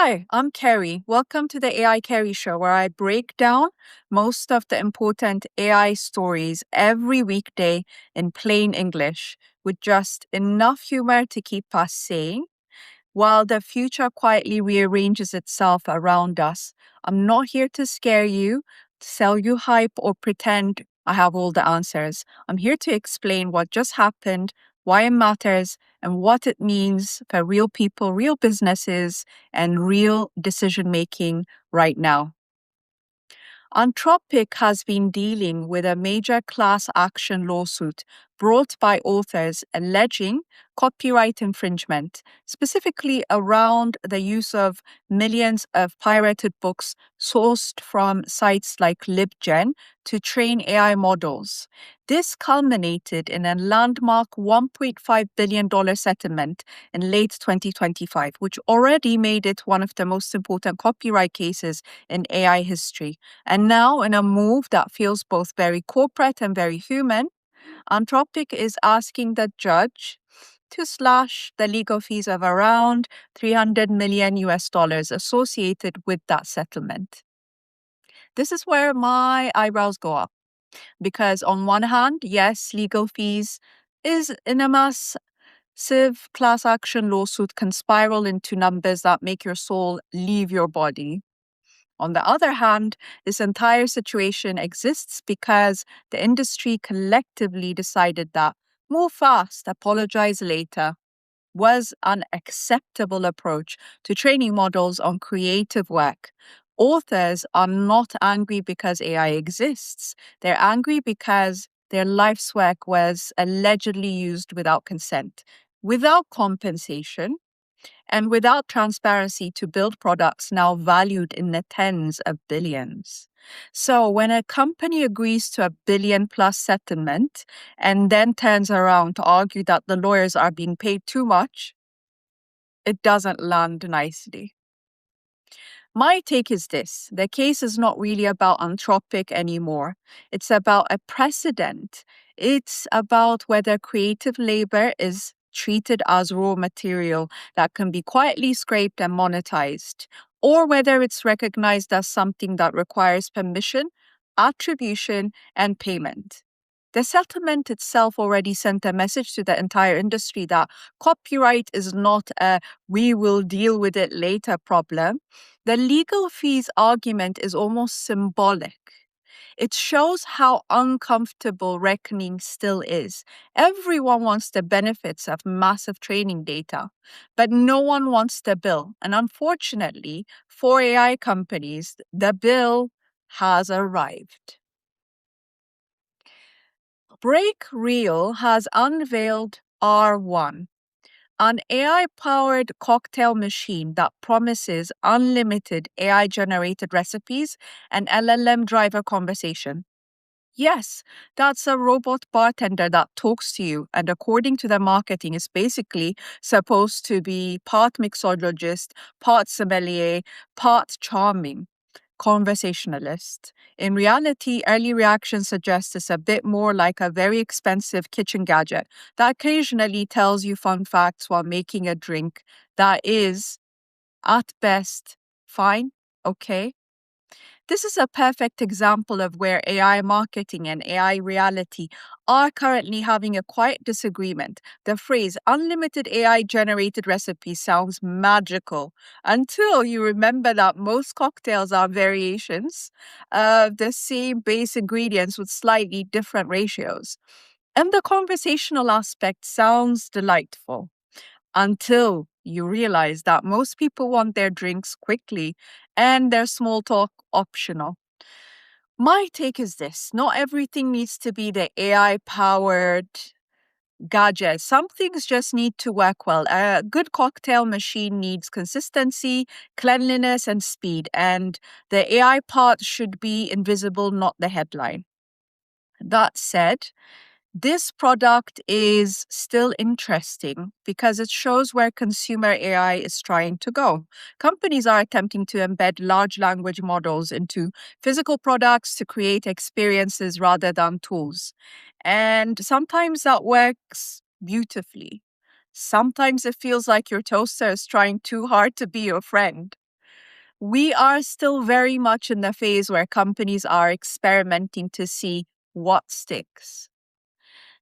Hi, I'm Kerry. Welcome to the AI Kerry Show, where I break down most of the important AI stories every weekday in plain English with just enough humor to keep us sane while the future quietly rearranges itself around us. I'm not here to scare you, sell you hype, or pretend I have all the answers. I'm here to explain what just happened, why it matters, and what it means for real people, real businesses, and real decision making right now. Anthropic has been dealing with a major class action lawsuit brought by authors alleging copyright infringement, specifically around the use of millions of pirated books sourced from sites like LibGen to train AI models. This culminated in a landmark $1.5 billion settlement in late 2025, which already made it one of the most important copyright cases in AI history. And now, in a move that feels both very corporate and very human, Anthropic is asking the judge to slash the legal fees of around 300 million US dollars associated with that settlement. This is where my eyebrows go up because, on one hand, yes, legal fees is in a massive class action lawsuit can spiral into numbers that make your soul leave your body. On the other hand, this entire situation exists because the industry collectively decided that move fast, apologize later was an acceptable approach to training models on creative work. Authors are not angry because AI exists. They're angry because their life's work was allegedly used without consent, without compensation, and without transparency to build products now valued in the tens of billions. So when a company agrees to a billion-plus settlement and then turns around to argue that the lawyers are being paid too much, it doesn't land nicely. My take is this: the case is not really about Anthropic anymore. It's about a precedent. It's about whether creative labor is treated as raw material that can be quietly scraped and monetized, or whether it's recognized as something that requires permission, attribution, and payment. The settlement itself already sent a message to the entire industry that copyright is not a we will deal with it later problem. The legal fees argument is almost symbolic. It shows how uncomfortable reckoning still is. Everyone wants the benefits of massive training data, but no one wants the bill. And unfortunately, for AI companies, the bill has arrived. Breakreal has unveiled R1, an AI-powered cocktail machine that promises unlimited AI-generated recipes and LLM driver conversation. Yes, that's a robot bartender that talks to you, and according to the marketing, is basically supposed to be part mixologist, part sommelier, part charming conversationalist. In reality, early reactions suggest it's a bit more like a very expensive kitchen gadget that occasionally tells you fun facts while making a drink that is, at best, fine, okay. This is a perfect example of where AI marketing and AI reality are currently having a quiet disagreement. The phrase unlimited AI generated recipe sounds magical until you remember that most cocktails are variations of the same base ingredients with slightly different ratios. And the conversational aspect sounds delightful until you realize that most people want their drinks quickly and their small talk optional. My take is this: not everything needs to be the AI powered gadget. Some things just need to work well. A good cocktail machine needs consistency, cleanliness, and speed, and the AI part should be invisible, not the headline. That said, this product is still interesting because it shows where consumer AI is trying to go. Companies are attempting to embed large language models into physical products to create experiences rather than tools. And sometimes that works beautifully. Sometimes it feels like your toaster is trying too hard to be your friend. We are still very much in the phase where companies are experimenting to see what sticks.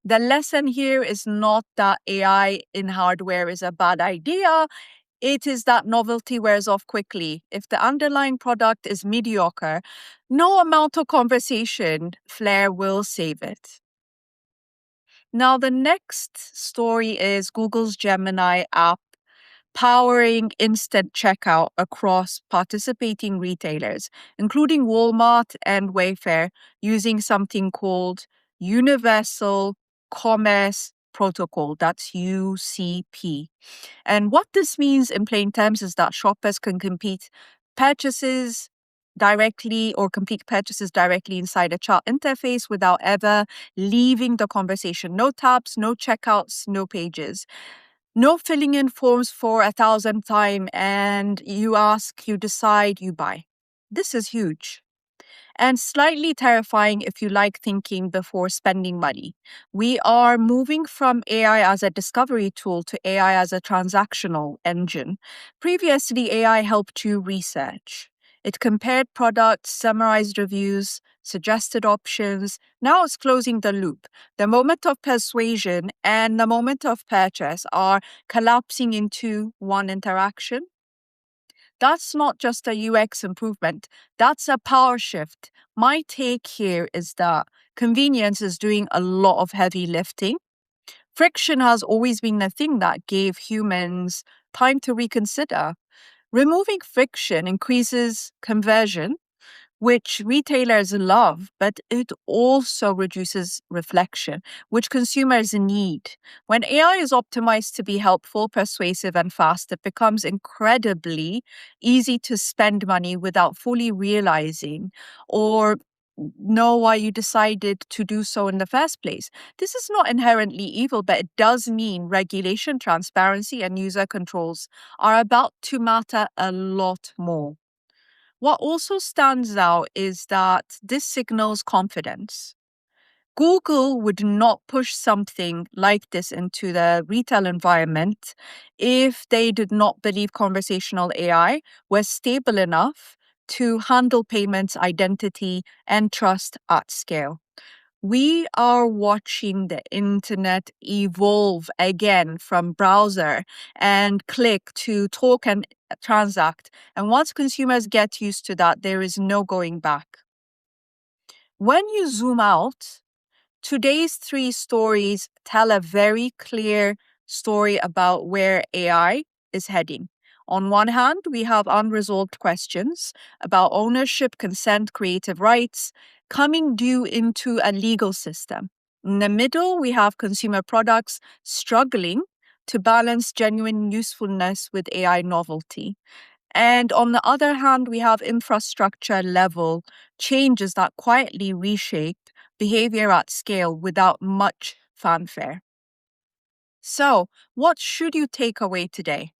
The lesson here is not that AI in hardware is a bad idea. It is that novelty wears off quickly. If the underlying product is mediocre, no amount of conversation flair will save it. Now, the next story is Google's Gemini app powering instant checkout across participating retailers, including Walmart and Wayfair, using something called Universal Commerce Protocol. That's UCP. And what this means in plain terms is that shoppers can purchases complete purchases directly inside a chat interface without ever leaving the conversation. No tabs, no checkouts, no pages. No filling in forms for 1,000 times and you ask, you decide, you buy. This is huge and slightly terrifying if you like thinking before spending money. We are moving from AI as a discovery tool to AI as a transactional engine. Previously, AI helped you research. It compared products, summarized reviews, suggested options. Now it's closing the loop. The moment of persuasion and the moment of purchase are collapsing into one interaction. That's not just a UX improvement, that's a power shift. My take here is that convenience is doing a lot of heavy lifting. Friction has always been the thing that gave humans time to reconsider. Removing friction increases conversion, which retailers love, but it also reduces reflection, which consumers need. When AI is optimized to be helpful, persuasive, and fast, it becomes incredibly easy to spend money without fully realizing or know why you decided to do so in the first place. This is not inherently evil, but it does mean regulation, transparency, and user controls are about to matter a lot more. What also stands out is that this signals confidence. Google would not push something like this into the retail environment if they did not believe conversational AI was stable enough to handle payments, identity, and trust at scale. We are watching the internet evolve again from browser and click to talk and transact. And once consumers get used to that, there is no going back. When you zoom out, today's three stories tell a very clear story about where AI is heading. On one hand, we have unresolved questions about ownership, consent, creative rights coming due into a legal system. In the middle, we have consumer products struggling to balance genuine usefulness with AI novelty. And on the other hand, we have infrastructure level changes that quietly reshape behavior at scale without much fanfare. So, what should you take away today?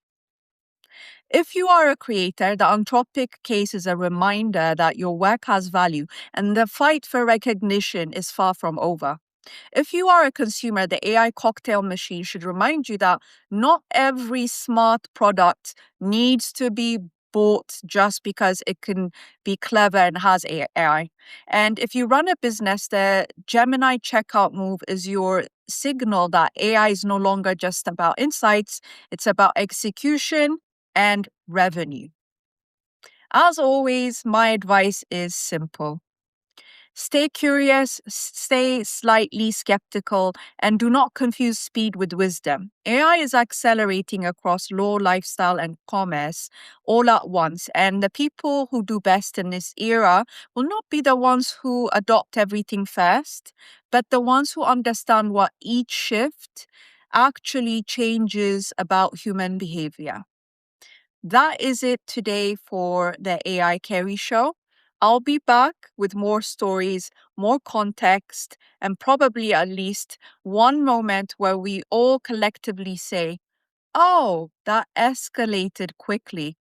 If you are a creator, the Anthropic case is a reminder that your work has value and the fight for recognition is far from over. If you are a consumer, the AI cocktail machine should remind you that not every smart product needs to be bought just because it can be clever and has AI. And if you run a business, the Gemini checkout move is your signal that AI is no longer just about insights, it's about execution and revenue. As always, my advice is simple. Stay curious, stay slightly skeptical, and do not confuse speed with wisdom. AI is accelerating across law, lifestyle, and commerce all at once. And the people who do best in this era will not be the ones who adopt everything first, but the ones who understand what each shift actually changes about human behavior. That is it today for the AI Carry Show. I'll be back with more stories, more context, and probably at least one moment where we all collectively say, oh, that escalated quickly.